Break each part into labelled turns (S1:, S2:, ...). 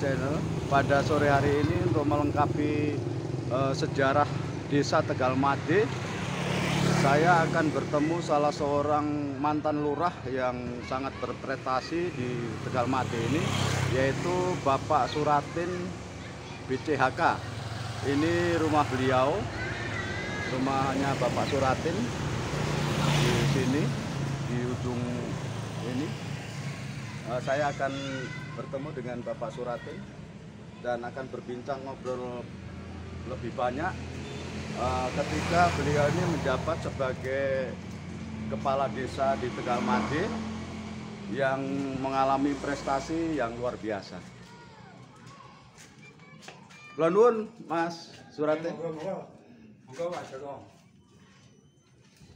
S1: Channel. Pada sore hari ini untuk melengkapi sejarah Desa Tegal Made, saya akan bertemu salah seorang mantan lurah yang sangat berprestasi di Tegal Made ini, yaitu Bapak Suratin BCHK. Ini rumah beliau, rumahnya Bapak Suratin di sini, di ujung ini. Saya akan bertemu dengan Bapak Suratin dan akan berbincang ngobrol lebih banyak ketika beliau ini menjabat sebagai kepala desa di Tegal Made yang mengalami prestasi yang luar biasa. Kula nuwun Mas Suratin.
S2: Moga Pak Joko.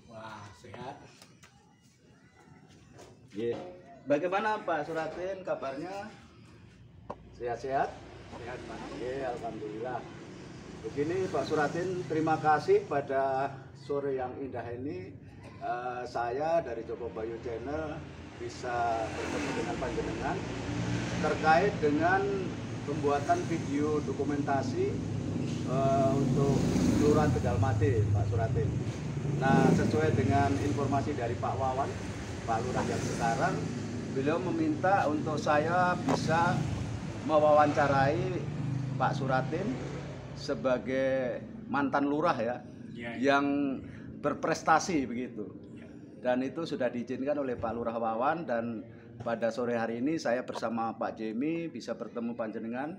S2: Wah, sehat.
S1: Yeah. Bagaimana Pak Suratin kabarnya? Sehat-sehat?
S2: Sehat Pak.
S1: Yeah, alhamdulillah. Begini Pak Suratin, terima kasih pada sore yang indah ini saya dari Joko Bayu Channel bisa bertemu dengan panjenengan terkait dengan pembuatan video dokumentasi untuk Kelurahan Tegal Made, Pak Suratin. Nah, sesuai dengan informasi dari Pak Wawan, Pak Lurah yang sekarang, beliau meminta untuk saya bisa mewawancarai Pak Suratin sebagai mantan lurah ya, yang berprestasi begitu. Dan itu sudah diizinkan oleh Pak Lurah Wawan, dan pada sore hari ini saya bersama Pak Jemi bisa bertemu panjenengan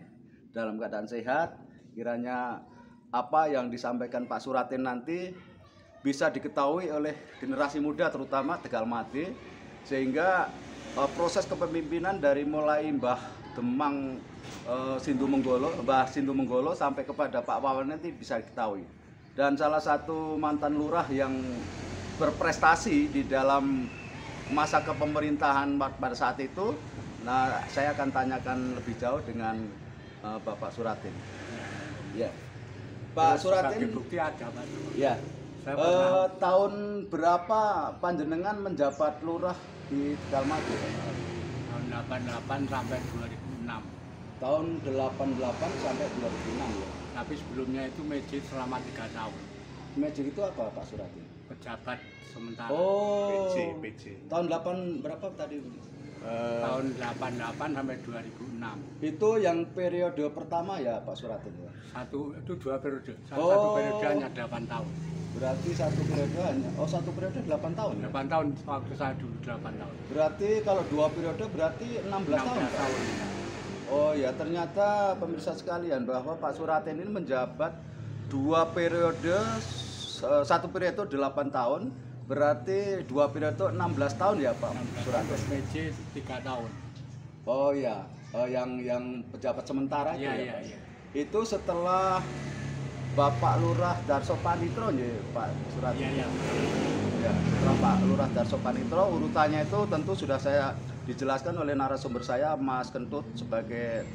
S1: dalam keadaan sehat. Kiranya apa yang disampaikan Pak Suratin nanti bisa diketahui oleh generasi muda terutama Tegal Made, sehingga proses kepemimpinan dari mulai Mbah Demang Mbah Sindu Menggolo sampai kepada Pak Wawan nanti bisa diketahui. Dan salah satu mantan lurah yang berprestasi di dalam masa kepemerintahan pada saat itu, nah saya akan tanyakan lebih jauh dengan Bapak Suratin. Ya, Pak Suratin.
S2: Bukti ada Pak.
S1: Ya. Tahun berapa panjenengan menjabat lurah di Tegal Made?
S2: Tahun 88 sampai 2006.
S1: Tahun 88 sampai 2006 ya.
S2: Tapi sebelumnya itu Mejit selama 3 tahun.
S1: Mejit itu apa Pak Suratin?
S2: Pejabat sementara.
S1: Oh,
S2: PJ.
S1: tahun 8 berapa tadi?
S2: Tahun 88 sampai 2006.
S1: Itu yang periode pertama ya Pak Suratin ya?
S2: Itu 2 periode. Satu
S1: Oh.
S2: periode hanya 8 tahun.
S1: Berarti satu periode hanya, satu periode 8 tahun ya?
S2: 8 tahun waktu saya dulu 8 tahun.
S1: Berarti kalau 2 periode berarti 16 tahun.
S2: 16 tahun.
S1: Oh ya, ternyata pemirsa sekalian bahwa Pak Suratin ini menjabat 2 periode, 1 periode 8 tahun, berarti 2 periode 16 tahun ya Pak Suratin.
S2: Mejit 3 tahun.
S1: Oh ya, yang pejabat sementara itu
S2: Iya.
S1: Itu setelah Bapak Lurah Darso Panitro ya Pak Suratin.
S2: Iya.
S1: Ya, setelah Pak Lurah Darso Panitro, urutannya itu tentu sudah saya dijelaskan oleh narasumber saya Mas Kentut sebagai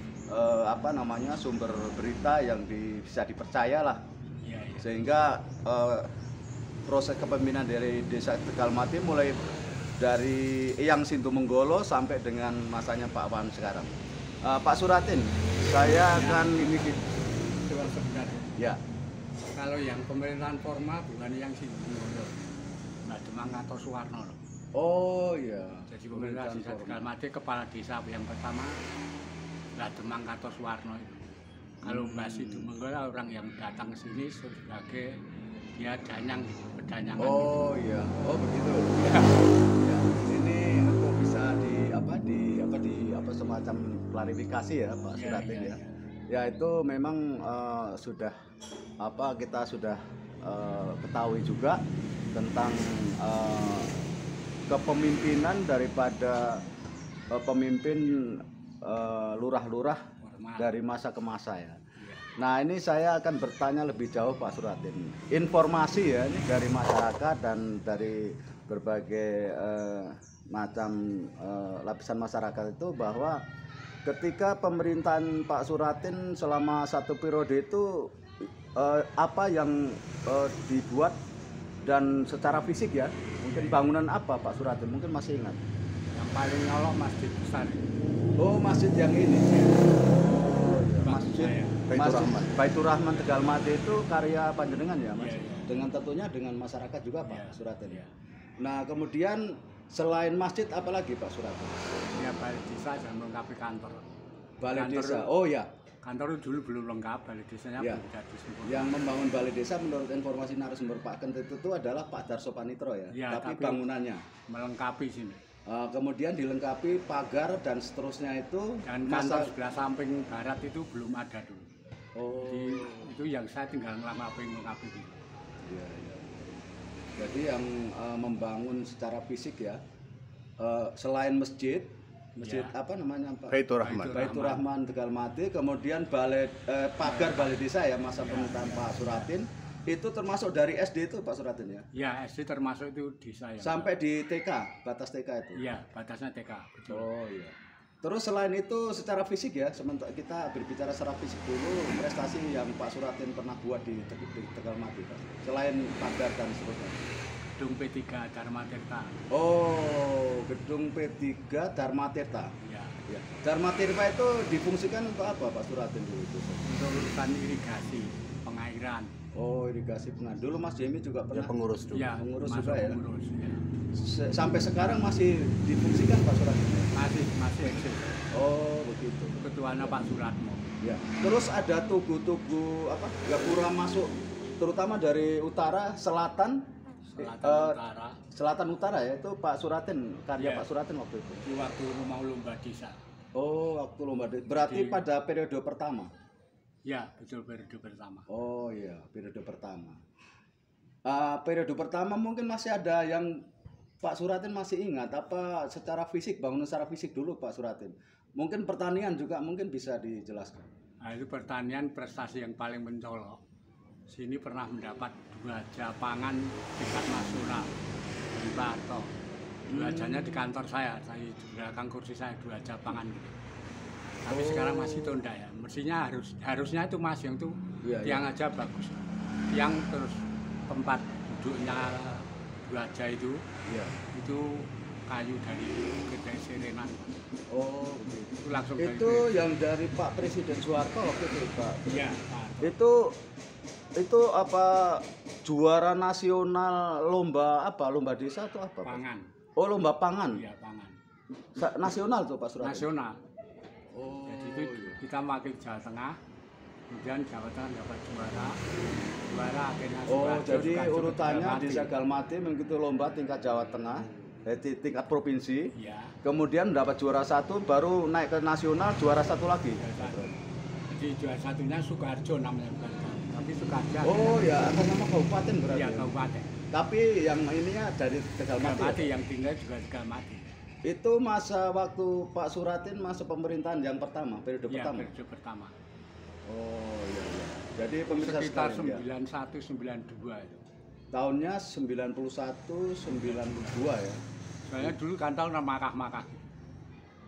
S1: sumber berita yang bisa dipercaya lah.
S2: Iya.
S1: Sehingga proses kepemimpinan dari Desa Tegal Made mulai dari Eyang Sindu Menggolo sampai dengan masanya Pak Wawan sekarang. Pak Suratin, saya akan ini
S2: Sebentar.
S1: ya.
S2: Kalau yang pemerintahan formal bukan yang Sindu, Mbak Demang atau Suwarno.
S1: Oh iya.
S2: Jadi pemerintah desa Tegal Made kepala desa yang pertama Mbak Demang atau Suwarno itu. Kalau Mbak Sindu Menggolo orang yang datang ke sini sebagai dia danyang gitu, pedanyangan.
S1: Oh iya. Oh begitu. Ya. Ini aku bisa semacam klarifikasi ya Pak Suratin ya. Ya itu memang kita sudah ketahui juga tentang kepemimpinan daripada pemimpin lurah-lurah dari masa ke masa ya. Nah ini saya akan bertanya lebih jauh Pak Suratin. Informasi ya ini dari masyarakat dan dari berbagai macam lapisan masyarakat itu bahwa ketika pemerintahan Pak Suratin selama 1 periode itu apa yang dibuat dan secara fisik ya, mungkin bangunan apa Pak Suratin mungkin masih ingat?
S2: Yang paling nyolok masjid besar.
S1: Oh masjid yang ini. Masjid Baitur Rahman Tegal Mati itu karya panjenengan ya Mas?
S2: Iya, iya.
S1: Dengan tentunya dengan masyarakat juga Pak
S2: Iya,
S1: Suratin.
S2: iya.
S1: Nah kemudian selain masjid apa lagi Pak Suratin?
S2: Ya balai desa dan melengkapi kantor.
S1: Balai
S2: Kantor-
S1: desa. Oh ya.
S2: Kantor dulu belum lengkap, balai desanya
S1: Ya.
S2: belum jadi sempurna.
S1: Yang membangun balai desa menurut informasi narasumber Pak Kent itu adalah Pak Darso Panitro ya.
S2: Ya,
S1: tapi
S2: tapi-
S1: bangunannya.
S2: Melengkapi sini.
S1: Kemudian dilengkapi pagar dan seterusnya itu
S2: Dan kantor sebelah samping barat itu belum ada dulu.
S1: Oh.
S2: Jadi itu yang saya tinggal melengkapi gitu.
S1: Iya, iya. Jadi yang membangun secara fisik ya, selain masjid
S2: Ya.
S1: apa namanya Pak?
S3: Baitur Rahman.
S1: Baitur Rahman Tegal Mati, kemudian pagar balai desa ya masa pemerintahan Pak Suratin, itu termasuk dari SD itu Pak Suratin ya?
S2: Ya SD termasuk itu desa yang.
S1: Sampai di TK, batas TK itu?
S2: Iya, batasnya TK. Betul.
S1: Oh iya. Terus selain itu secara fisik ya, sementara kita berbicara secara fisik dulu, prestasi yang Pak Suratin pernah buat di Tegal Mati Pak. Selain pagar dan seterusnya.
S2: Gedung P3 Dharma Tirta.
S1: Oh, gedung P3 Dharma Tirta.
S2: Ya.
S1: Ya. Dharma Tirta itu difungsikan untuk apa Pak Suratin dulu itu?
S2: Untuk urusan irigasi, pengairan.
S1: Oh, irigasi pengadaan. Dulu Mas Jemi juga
S3: Ya,
S1: pernah
S3: pengurus dulu.
S2: Ya,
S1: Pengurus
S2: masuk
S1: juga ya?
S2: pengurus, ya.
S1: Sampai sekarang masih difungsikan Pak Suratin.
S2: Masih eksis.
S1: Oh, begitu.
S2: Ketuanya Pak Suratmo.
S1: Ya. Terus ada tugu-tugu apa? Gapura masuk terutama dari utara, selatan,
S2: Selatan Utara.
S1: ya itu Pak Suratin, karya
S2: Ya.
S1: Pak Suratin waktu itu.
S2: Di waktu rumah lomba desa.
S1: Oh, waktu lomba berarti
S2: Jadi-
S1: pada periode pertama.
S2: Ya, betul periode pertama.
S1: Oh iya, periode pertama. Periode pertama mungkin masih ada yang Pak Suratin masih ingat apa secara fisik, bangunan secara fisik dulu Pak Suratin. Mungkin pertanian juga mungkin bisa dijelaskan.
S2: Nah, itu pertanian prestasi yang paling mencolok. Sini pernah mendapat 2 japangan tingkat nasional dari Pak Harto. 2 janya di kantor saya di belakang kursi saya 2 japangan. Tapi sekarang masih tunda ya. Mestinya harusnya itu Mas yang itu
S1: Iya,
S2: tiang aja bagus. Tiang terus tempat duduknya 2 aja itu
S1: Iya.
S2: kayu dari Kedai Serenan.
S1: Oh, begitu.
S2: Itu langsung
S1: Itu yang dari Pak Presiden Soeharto waktu itu Pak.
S2: Iya, Pak.
S1: Itu apa juara nasional lomba apa? Lomba desa atau apa? Pak?
S2: Pangan.
S1: Oh, lomba pangan.
S2: Iya, pangan.
S1: Nasional tuh Pak Suratin.
S2: Nasional.
S1: Oh.
S2: Jadi itu kita mewakili Jawa Tengah, kemudian Jawa Tengah dapat juara akhirnya
S1: Oh,
S2: Sukoharjo,
S1: jadi
S2: Sukoharjo
S1: urutannya
S2: Tegal
S1: di
S2: Mati.
S1: Tegal Mati mengikuti lomba tingkat Jawa Tengah, tingkat provinsi.
S2: Iya,
S1: Kemudian mendapat juara 1, baru naik ke nasional juara 1 lagi.
S2: juara 1. Jadi juara satunya Sukoharjo namanya bukan Jawa. Tapi Sukoharjo.
S1: Oh ya, atas nama kabupaten berarti.
S2: Iya,
S1: ya?
S2: kabupaten.
S1: Tapi yang ininya dari Tegal
S2: Tegal
S1: Mati.
S2: Mati yang tinggal juga Tegal Mati.
S1: Itu masa waktu Pak Suratin masa pemerintahan yang pertama, periode
S2: Iya,
S1: pertama.
S2: periode pertama.
S1: Oh iya iya. Jadi pemirsa
S2: Sekitar
S1: sekalian ya.
S2: 91 92 itu.
S1: Tahunnya 91 92 ya.
S2: Soalnya dulu kan tahu nama makah-makah.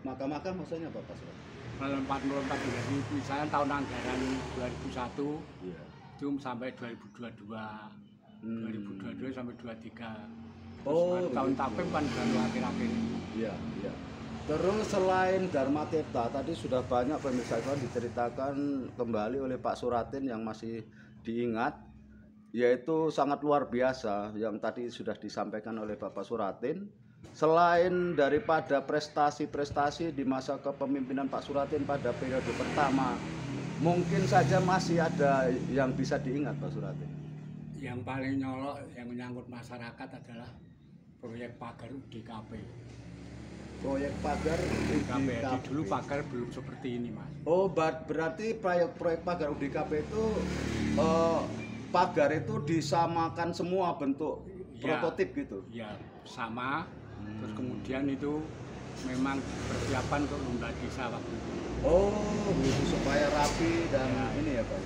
S1: Maka maksudnya apa Pak Suratin?
S2: Melompat jadi misalnya tahun anggaran 2001
S1: Iya.
S2: itu sampai 2022. 2022 sampai 23.
S1: Oh,
S2: Terus tahun
S1: begitu.
S2: tapem kan baru akhir-akhir ini.
S1: Iya, iya. Terus selain Dharma Tirta tadi sudah banyak pemirsa kawan diceritakan kembali oleh Pak Suratin yang masih diingat, yaitu sangat luar biasa yang tadi sudah disampaikan oleh Bapak Suratin. Selain daripada prestasi-prestasi di masa kepemimpinan Pak Suratin pada periode pertama, mungkin saja masih ada yang bisa diingat Pak Suratin.
S2: Yang paling nyolok yang menyangkut masyarakat adalah proyek pagar UDKP.
S1: Proyek pagar
S2: UDKP. Jadi
S1: UDKP.
S2: dulu pagar belum seperti ini, Mas.
S1: Oh, berarti proyek pagar UDKP itu pagar itu disamakan semua bentuk
S2: Ya.
S1: prototip gitu.
S2: Ya, sama. Terus kemudian itu memang persiapan untuk lomba desa waktu itu.
S1: Oh, begitu supaya rapi dan
S2: Ya.
S1: ini ya Pak.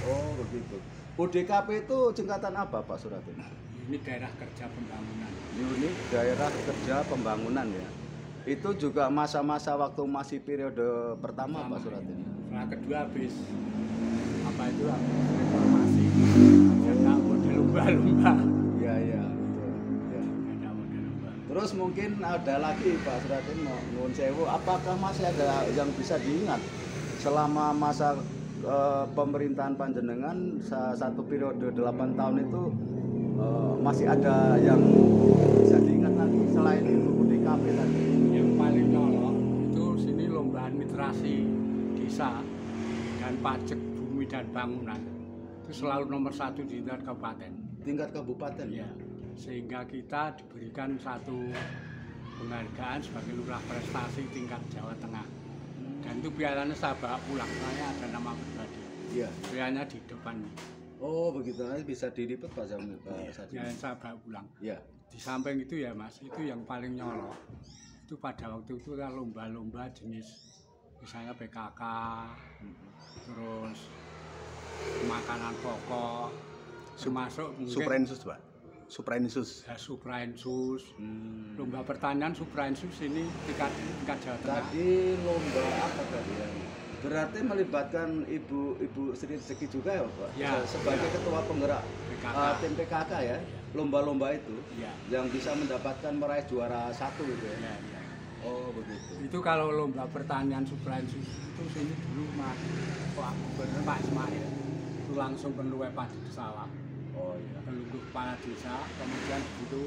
S1: Oh, begitu. UDKP itu singkatan apa Pak Suratin?
S2: Ini daerah kerja pembangunan.
S1: Unit Daerah Kerja Pembangunan ya. Itu juga masa-masa waktu masih periode pertama Pak Suratin.
S2: Setelah kedua habis apa itu reformasi. Ada model lomba-lomba.
S1: Iya, iya, betul. Ya.
S2: Ada model lomba.
S1: Terus mungkin ada lagi Pak Suratin mau nuwun sewu, apakah masih ada yang bisa diingat selama masa pemerintahan panjenengan satu periode 8 tahun itu masih ada yang bisa diingat lagi selain itu UDKP tadi?
S2: Yang paling nyolok itu sini lomba administrasi desa dan pajak bumi dan bangunan. Itu selalu nomor 1 di tingkat kabupaten.
S1: Tingkat kabupaten
S2: Ya, sehingga kita diberikan satu penghargaan sebagai lurah prestasi tingkat Jawa Tengah. Dan itu pialanya saya bawa pulang, saya ada nama pribadi.
S1: Iya.
S2: Pialanya di depan.
S1: Oh begitu, nanti bisa dilipet Pak Jamil.
S2: Ya, saya bawa pulang.
S1: Ya.
S2: Di samping itu ya Mas, itu yang paling nyolok. Itu pada waktu itu kan lomba-lomba jenis misalnya PKK, terus makanan pokok, termasuk mungkin
S3: Suprainsus, Pak. Suprainsus.
S2: ya, Suprainsus, lomba pertanian Suprainsus ini tingkat Jawa Tengah.
S1: Tadi lomba apa tadi ya? Berarti melibatkan Ibu Sri Rezeki juga ya Pak?
S2: Ya,
S1: sebagai
S2: ya.
S1: ketua penggerak
S2: PKK.
S1: Tim PKK ya? Lomba-lomba itu
S2: Ya,
S1: yang bisa mendapatkan meraih juara 1 gitu ya?
S2: ya, ya.
S1: Oh begitu.
S2: Itu kalau lomba pertanian Suprainsus itu sini dulu Mas Pak Gubernur Pak Ismail itu langsung penuai padi sawah.
S1: Oh iya.
S2: Pelungguh kepala desa, kemudian begitu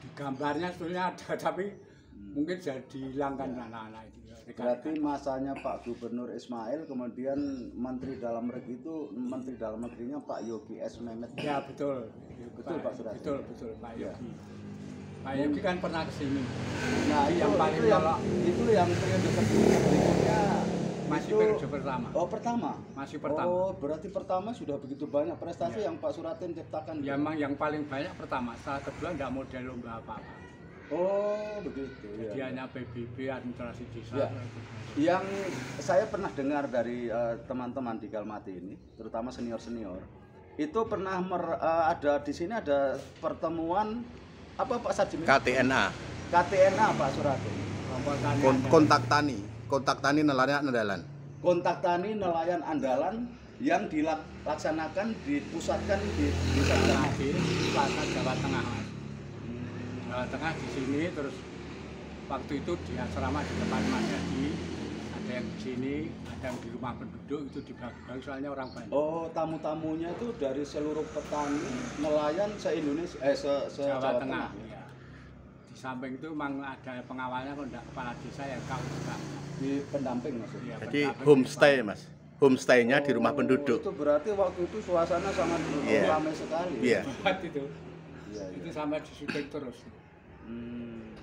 S2: di gambarnya sebenarnya ada tapi mungkin jadi hilangkan anak-anak itu.
S1: Berarti masanya Pak Gubernur Ismail, kemudian Menteri Dalam Negeri itu Menteri Dalam Negerinya Pak Yogi S. Mehmet.
S2: Ya betul,
S1: Betul, Pak Surat.
S2: betul Pak
S1: Ya.
S2: Yogi. Pak Yogi kan pernah kesini.
S1: Nah
S2: Yang paling
S1: yang
S2: nyolok.
S1: itu yang periode berikutnya
S2: Masih
S1: itu-
S2: periode pertama.
S1: Oh pertama.
S2: Masih pertama.
S1: Oh berarti pertama sudah begitu banyak prestasi yang Pak Suratin ciptakan.
S2: Ya, emang yang paling banyak pertama, setelah kedua nggak model lomba apa-apa.
S1: Oh begitu.
S2: Jadi
S1: Ya.
S2: hanya PBB administrasi desa.
S1: Ya. Yang saya pernah dengar dari teman-teman di Galmati ini, terutama senior-senior, itu pernah ada di sini ada pertemuan apa Pak Sarjim?
S3: KTNA.
S1: KTNA Pak Suratin.
S2: Kelompok tanian.
S3: Kontak tani nelayan andalan.
S1: Kontak Tani Nelayan Andalan yang dilaksanakan dipusatkan di Desa Galmati.
S2: di Selatan Jawa Tengah, Mas. Jawa Tengah di sini, terus waktu itu di asrama di depan Mas Hadi, ada yang di sini, ada yang di rumah penduduk, itu dibagi-bagi soalnya orang banyak.
S1: Oh, tamu-tamunya itu dari seluruh petani nelayan se-Indonesia
S2: Jawa Tengah. Ya. Di samping itu memang ada pengawalnya, kalau enggak kepala desa yang kau juga.
S1: Di pendamping maksudnya.
S2: Ya,
S3: Jadi
S2: pendamping
S3: homestay, Mas. Homestay-nya di rumah
S1: Oh,
S3: penduduk.
S1: Itu berarti waktu itu suasana sangat
S3: Iya.
S1: ramai sekali.
S3: Iya.
S2: Buat itu.
S1: Iya,
S2: Itu
S1: iya.
S2: sampai di syuting terus.
S1: Hmm.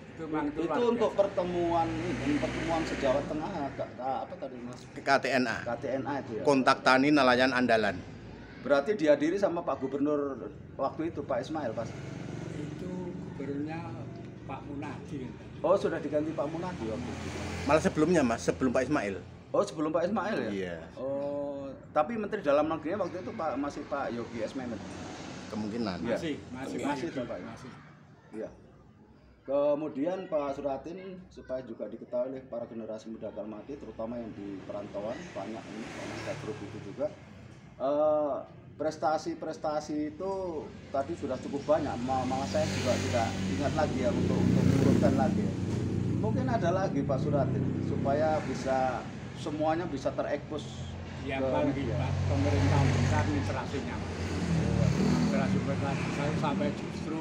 S2: Itu memang
S1: Itu
S2: luar
S1: untuk
S2: biasa.
S1: pertemuan ini, pertemuan se-Jawa Tengah apa tadi Mas?
S3: KTNA.
S1: KTNA itu ya.
S3: Kontak tani nelayan andalan.
S1: Berarti dihadiri sama Pak Gubernur waktu itu Pak Ismail pas.
S2: Itu gubernurnya Pak Munadi kan.
S1: Oh, sudah diganti Pak Munadi waktu itu.
S3: Malah sebelumnya, Mas, sebelum Pak Ismail.
S1: Oh, sebelum Pak Ismail ya?
S3: Iya.
S1: Oh, tapi Menteri Dalam Negerinya waktu itu masih Pak Yogi S. Mehmet.
S3: Kemungkinan.
S1: Iya.
S2: Masih
S1: Masih,
S2: Pak Yogi,
S1: Pak.
S2: masih.
S1: Iya. Kemudian Pak Suratin supaya juga diketahui oleh para generasi muda Galmati, terutama yang di perantauan, banyak ini banyak grup itu juga. Prestasi-prestasi itu tadi sudah cukup banyak. Malah saya juga tidak ingat lagi ya untuk mengurutkan lagi. Ya. Mungkin ada lagi Pak Suratin supaya bisa semuanya bisa terekspos
S2: Ya
S1: ke
S2: apalagi
S1: media.
S2: Pak pemerintah besar administrasinya. Administrasi saya sampai justru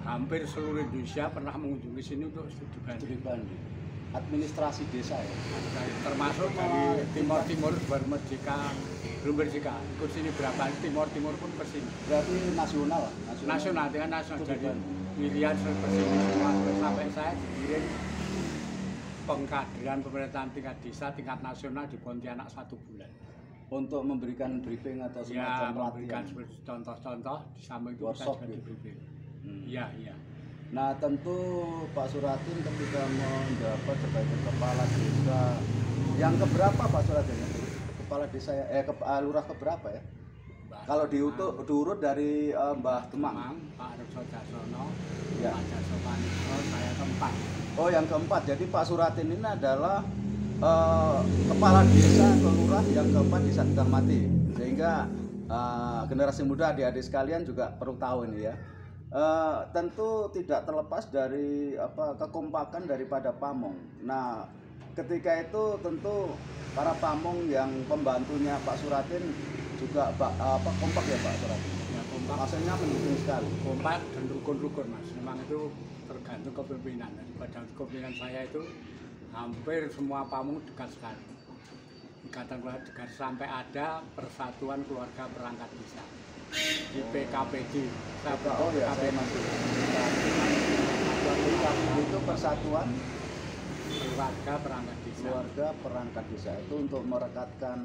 S2: hampir seluruh Indonesia pernah mengunjungi sini untuk studi
S1: Studi
S2: banding.
S1: banding. Administrasi desa ya.
S2: Termasuk dari Timur baru merdeka, belum merdeka. Ikut sini berapa Timur pun ke sini.
S1: Berarti nasional.
S2: Nasional dengan nasional
S1: Studi
S2: jadi
S1: banding.
S2: pilihan seperti ini semua sampai saya dikirim pengkaderan pemerintahan tingkat desa tingkat nasional di Pontianak 1 bulan.
S1: Untuk memberikan briefing atau
S2: Ya
S1: semacam
S2: memberikan
S1: pelatihan.
S2: seperti contoh-contoh di samping itu kita
S1: Workshop
S2: juga
S1: gitu.
S2: di briefing.
S1: Hmm.
S2: Iya, iya.
S1: Nah tentu Pak Suratin ketika menjabat sebagai kepala desa yang keberapa Pak Suratin? Kepala desa lurah keberapa ya?
S2: Mbak
S1: Kalau
S2: Kemang,
S1: diurut dari Mbah Kemang.
S2: Kemang, Pak Rejo Dasono,
S1: Ya.
S2: Pak Daso Panito, saya keempat.
S1: Oh yang keempat. Jadi Pak Suratin ini adalah kepala desa kelurah yang keempat di Galmati. Sehingga generasi muda adik-adik sekalian juga perlu tahu ini ya. Tentu tidak terlepas dari kekompakan daripada pamong. Nah, ketika itu tentu para pamong yang pembantunya Pak Suratin juga kompak ya Pak Suratin.
S2: Ya kompak.
S1: Maksudnya mendukung sekali.
S2: Kompak dan rukun-rukun Mas. Memang itu tergantung kepemimpinan. Pada kepemimpinan saya itu hampir semua pamong dekat sekali. Ikatan keluarga dekat sampai ada persatuan keluarga perangkat desa di PKPD.
S1: Oh ya, saya masuk. Itu persatuan
S2: keluarga perangkat desa.
S1: Keluarga perangkat desa itu untuk merekatkan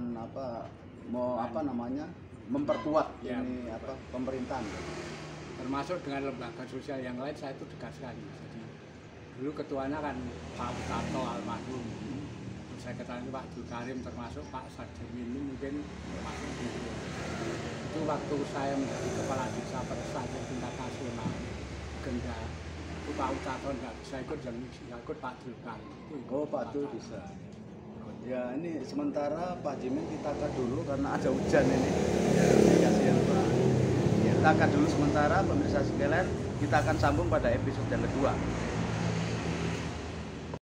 S1: memperkuat
S2: ya,
S1: ini pemerintahan.
S2: Termasuk dengan lembaga sosial yang lain saya itu dekat sekali. Jadi dulu ketuanya kan Pak Tato almarhum. Saya ketahui Pak Abdul Karim termasuk Pak Sarjemi ini mungkin termasuk dulu. Itu waktu saya menjadi kepala desa pada saat tingkat nasional Genda itu Pak Tato nggak bisa ikut dan ikut Pak Abdul Karim.
S1: Oh Pak Abdul bisa. Ya ini sementara Pak Jimin kita cut dulu karena ada hujan ini. Ya, kasihan Pak. Ya, kita cut dulu sementara pemirsa sekalian, kita akan sambung pada episode yang kedua.